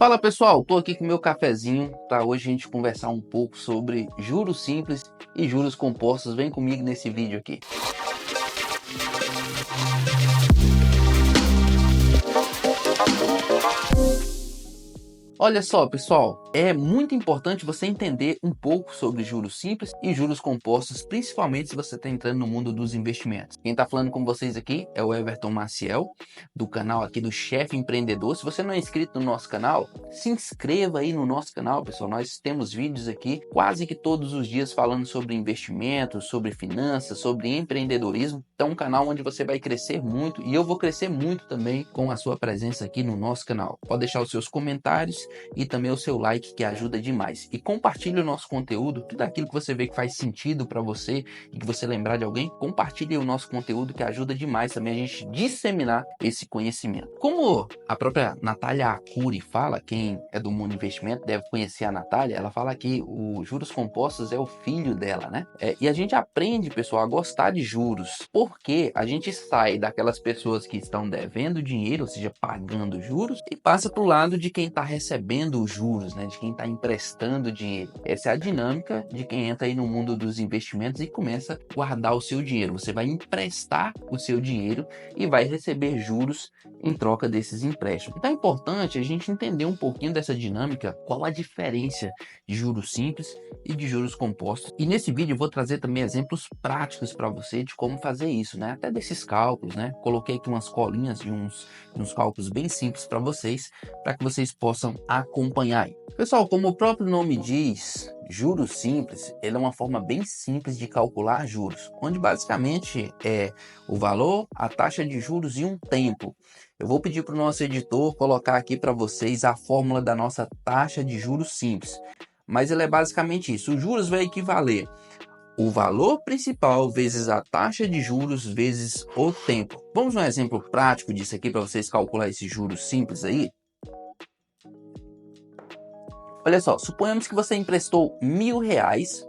Fala pessoal, tô aqui com meu cafezinho para hoje a gente conversar um pouco sobre juros simples e juros compostos. Vem comigo nesse vídeo aqui. Olha só, pessoal, é muito importante você entender um pouco sobre juros simples e juros compostos, principalmente se você está entrando no mundo dos investimentos. Quem está falando com vocês aqui é o Everton Maciel, do canal aqui do Chefe Empreendedor. Se você não é inscrito no nosso canal, se inscreva aí no nosso canal, pessoal. Nós temos vídeos aqui quase que todos os dias falando sobre investimentos, sobre finanças, sobre empreendedorismo. Então, um canal onde você vai crescer muito e eu vou crescer muito também com a sua presença aqui no nosso canal. Pode deixar os seus comentários e também o seu like, que ajuda demais. E compartilhe o nosso conteúdo, tudo aquilo que você vê que faz sentido para você e que você lembrar de alguém, compartilhe o nosso conteúdo, que ajuda demais também a gente disseminar esse conhecimento. Como a própria Natália Arcuri fala, quem é do mundo investimento deve conhecer a Natália, ela fala que o juros compostos é o filho dela, né? E a gente aprende, pessoal, a gostar de juros, porque a gente sai daquelas pessoas que estão devendo dinheiro, ou seja, pagando juros, e passa para o lado de quem está recebendo os juros, né? De quem está emprestando dinheiro. Essa é a dinâmica de quem entra aí no mundo dos investimentos e começa a guardar o seu dinheiro. Você vai emprestar o seu dinheiro e vai receber juros em troca desses empréstimos. Então é importante a gente entender um pouquinho dessa dinâmica, qual a diferença de juros simples e de juros compostos. E nesse vídeo eu vou trazer também exemplos práticos para você de como fazer isso, né? Até desses cálculos, né? Coloquei aqui umas colinhas de uns cálculos bem simples para vocês que vocês possam acompanhar aí. Pessoal, como o próprio nome diz, juros simples, ele é uma forma bem simples de calcular juros, onde basicamente é o valor, a taxa de juros e um tempo. Eu vou pedir para o nosso editor colocar aqui para vocês a fórmula da nossa taxa de juros simples, mas ele é basicamente isso. Os juros vai equivaler o valor principal vezes a taxa de juros vezes o tempo. Vamos um exemplo prático disso aqui para vocês calcular esses juros simples aí? Olha só, suponhamos que você emprestou R$ 1.000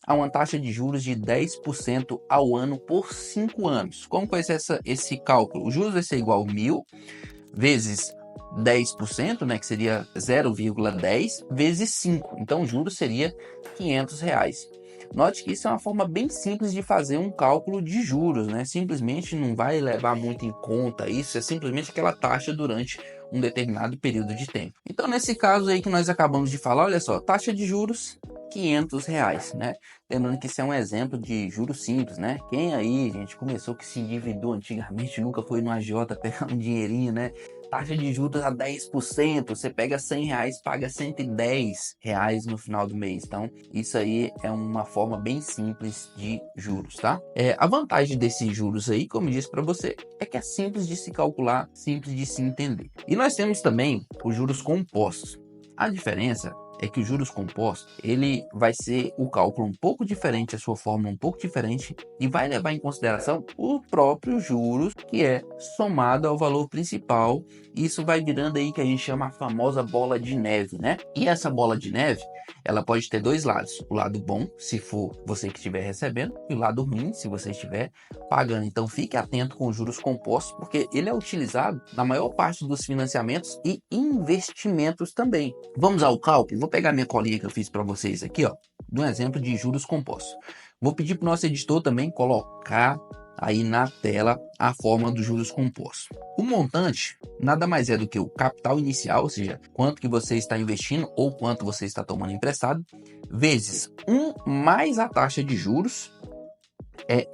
a uma taxa de juros de 10% ao ano por 5 anos. Como vai ser esse cálculo? Os juros vai ser igual a 1.000 vezes 10%, né, que seria 0,10 vezes 5. Então, o juros seria R$ 500. Note que isso é uma forma bem simples de fazer um cálculo de juros, né? Simplesmente não vai levar muito em conta isso, é simplesmente aquela taxa durante um determinado período de tempo. Então, nesse caso aí que nós acabamos de falar, olha só, taxa de juros R$ 500, né? Lembrando que isso é um exemplo de juros simples, né? Quem aí, gente, começou que se endividou antigamente, nunca foi no agiota pegar um dinheirinho, né? Taxa de juros a 10%, você pega R$ 100, paga R$ 110 no final do mês. Então, isso aí é uma forma bem simples de juros, tá? A vantagem desses juros aí, como eu disse para você, é que é simples de se calcular, simples de se entender. E nós temos também os juros compostos. A diferença é que os juros compostos, ele vai ser o cálculo um pouco diferente, a sua fórmula um pouco diferente e vai levar em consideração o próprio juros, que é somado ao valor principal. Isso vai virando aí que a gente chama a famosa bola de neve, né? E essa bola de neve, ela pode ter dois lados. O lado bom, se for você que estiver recebendo, e o lado ruim, se você estiver pagando. Então fique atento com os juros compostos, porque ele é utilizado na maior parte dos financiamentos e investimentos também. Vamos ao cálculo? Vou pegar minha colinha que eu fiz para vocês aqui, ó, de um exemplo de juros compostos. Vou pedir para o nosso editor também colocar aí na tela a fórmula dos juros compostos. O montante nada mais é do que o capital inicial, ou seja, quanto que você está investindo ou quanto você está tomando emprestado, vezes 1 mais a taxa de juros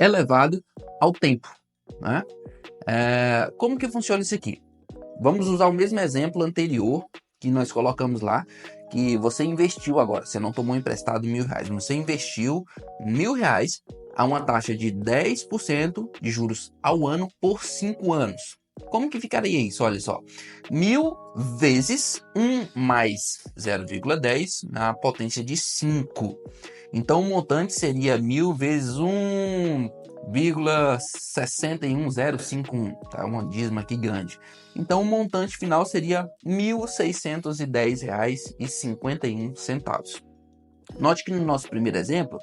elevado ao tempo, né? Como que funciona isso aqui? Vamos usar o mesmo exemplo anterior que nós colocamos lá, que você investiu agora, você não tomou emprestado R$ 1.000, você investiu R$ 1.000 a uma taxa de 10% de juros ao ano por 5 anos. Como que ficaria isso? Olha só, 1.000 vezes 1 mais 0,10 na potência de 5. Então, o montante seria 1.000 vezes 1,61051, tá? Uma dízima aqui grande. Então, o montante final seria R$ 1.610,51. Note que no nosso primeiro exemplo,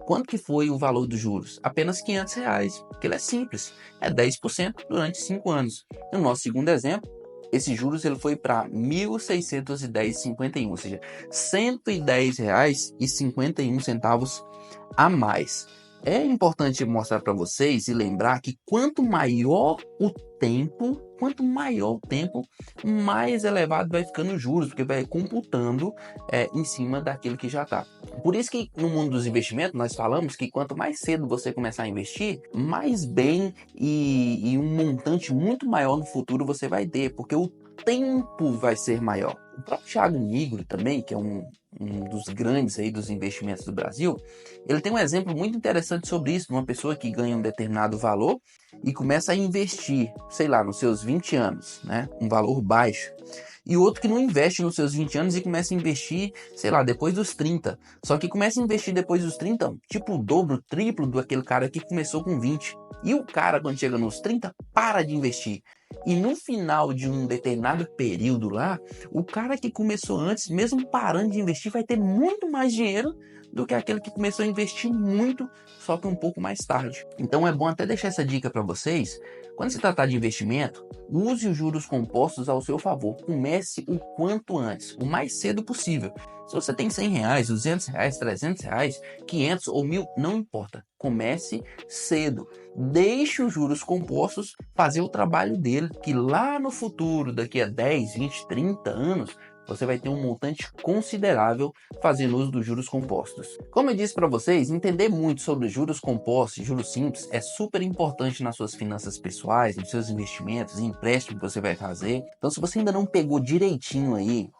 quanto que foi o valor dos juros? Apenas R$ 500, porque ele é simples, é 10% durante 5 anos. No nosso segundo exemplo, esse juros ele foi para 1.610,51, ou seja, R$ 110,51 a mais. É importante mostrar para vocês e lembrar que quanto maior o tempo, mais elevado vai ficando os juros, porque vai computando em cima daquilo que já está. Por isso que no mundo dos investimentos nós falamos que quanto mais cedo você começar a investir, mais bem e um montante muito maior no futuro você vai ter, porque o tempo vai ser maior. O próprio Thiago Nigro também, que é um dos grandes aí dos investimentos do Brasil, ele tem um exemplo muito interessante sobre isso, de uma pessoa que ganha um determinado valor e começa a investir, sei lá, nos seus 20 anos, né? Um valor baixo. E outro que não investe nos seus 20 anos e começa a investir, sei lá, depois dos 30. Só que começa a investir depois dos 30, tipo o dobro, o triplo do aquele cara que começou com 20. E o cara, quando chega nos 30, para de investir. E no final de um determinado período lá, o cara que começou antes, mesmo parando de investir, vai ter muito mais dinheiro do que aquele que começou a investir muito, só que um pouco mais tarde. Então é bom até deixar essa dica para vocês. Quando se tratar de investimento, use os juros compostos ao seu favor. Comece o quanto antes, o mais cedo possível. Se você tem R$ 100, R$ 200, R$ 300, 500 ou 1.000, não importa. Comece cedo. Deixe os juros compostos fazer o trabalho dele, que lá no futuro, daqui a 10, 20, 30 anos, você vai ter um montante considerável fazendo uso dos juros compostos. Como eu disse para vocês, entender muito sobre juros compostos e juros simples é super importante nas suas finanças pessoais, nos seus investimentos, em empréstimo que você vai fazer. Então, se você ainda não pegou direitinho aí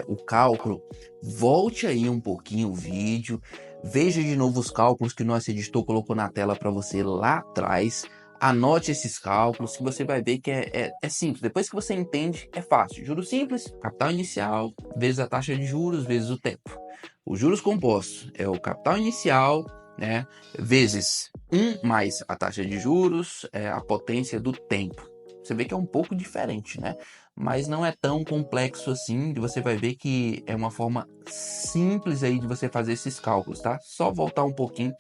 o cálculo, volte aí um pouquinho o vídeo, veja de novo os cálculos que o nosso editor colocou na tela para você lá atrás. Anote esses cálculos que você vai ver que é simples. Depois que você entende, é fácil. Juros simples, capital inicial, vezes a taxa de juros, vezes o tempo. Os juros compostos é o capital inicial, né, vezes 1 mais a taxa de juros, a potência do tempo. Você vê que é um pouco diferente, né? Mas não é tão complexo assim. Você vai ver que é uma forma simples aí de você fazer esses cálculos, tá? Só voltar um pouquinho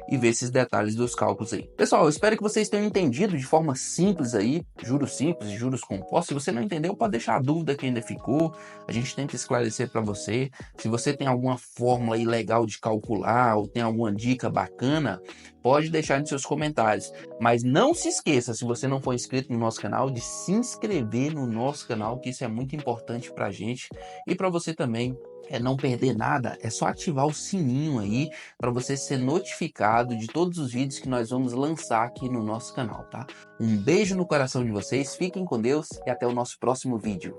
e ver esses detalhes dos cálculos aí. Pessoal, eu espero que vocês tenham entendido de forma simples aí, juros simples e juros compostos. Se você não entendeu, pode deixar a dúvida que ainda ficou. A gente tenta esclarecer para você. Se você tem alguma fórmula aí legal de calcular ou tem alguma dica bacana, pode deixar nos seus comentários. Mas não se esqueça, se você não for inscrito no nosso canal, de se inscrever no nosso canal, que isso é muito importante para a gente e para você também. Não perder nada, é só ativar o sininho aí para você ser notificado de todos os vídeos que nós vamos lançar aqui no nosso canal, tá? Um beijo no coração de vocês, fiquem com Deus e até o nosso próximo vídeo.